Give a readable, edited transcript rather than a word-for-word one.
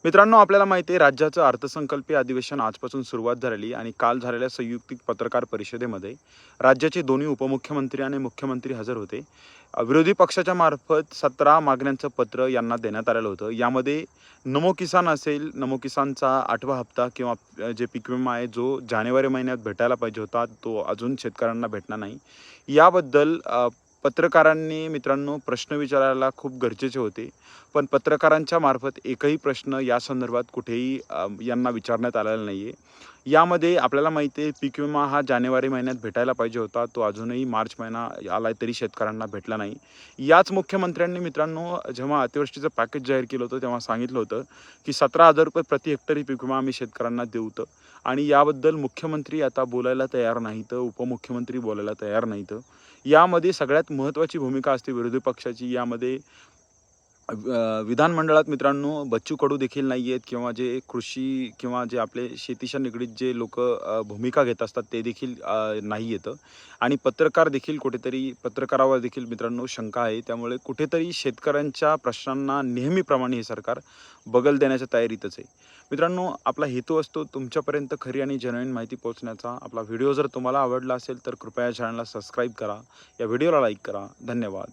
मित्रांनो, आपल्याला माहिती आहे राज्याचं अर्थसंकल्पीय अधिवेशन आजपासून सुरुवात झालेली आणि काल झालेल्या संयुक्त पत्रकार परिषदेमध्ये राज्याचे दोन्ही उपमुख्यमंत्री आणि मुख्यमंत्री हजर होते. विरोधी पक्षाच्या मार्फत 17 मागण्यांचं पत्र यांना देण्यात आलेलं होतं. यामध्ये नमो किसान असेल, नमो किसानचा 8वा हप्ता किंवा जे पीक विमा आहे जो जानेवारी महिन्यात भेटायला पाहिजे होता तो अजून शेतकऱ्यांना भेटला नाही. याबद्दल पत्रकारांनी मित्रांनो प्रश्न विचारायला खूप गरजेचे होते. पण पत्रकारांच्या मार्फत एकही प्रश्न या संदर्भात कुठेही यांना विचारण्यात आलेला नाही आहे. यामध्ये आपल्याला माहिती आहे पीक विमा हा जानेवारी महिन्यात भेटायला पाहिजे होता. तो अजूनही मार्च महिना आला आहे तरी शेतकऱ्यांना भेटला नाही. याच मुख्यमंत्र्यांनी मित्रांनो जेव्हा अतिवृष्टीचं पॅकेज जाहीर केलं होतं तेव्हा सांगितलं होतं की 17,000 रुपये प्रति हेक्टरी पीक विमा आम्ही शेतकऱ्यांना देऊत. आणि याबद्दल मुख्यमंत्री आता बोलायला तयार नाहीत, उपमुख्यमंत्री बोलायला तयार नाहीत. यामध्ये सगळ्यात महत्त्वाची भूमिका असते विरोधी पक्षाची. यामध्ये विधानमंडळात मित्रांनो बच्चू कडू देखील नाही आहेत किंवा जे कृषी किंवा जे आपले शेतीच्या निगडीत जे लोक भूमिका घेत असतात ते देखील नाही येतं. आणि पत्रकार देखील कुठेतरी पत्रकारावर देखील मित्रांनो शंका आहे. त्यामुळे कुठेतरी शेतकऱ्यांच्या प्रश्नांना नेहमीप्रमाणे हे सरकार बगल देण्याच्या तयारीतच आहे. मित्रांनो, आपला हेतू असतो तुमच्यापर्यंत खरी आणि जेन्युइन माहिती पोहोचण्याचा. आपला व्हिडिओ जर तुम्हाला आवडला असेल तर कृपया चॅनलला सबस्क्राईब करा, या व्हिडिओला लाईक करा. धन्यवाद.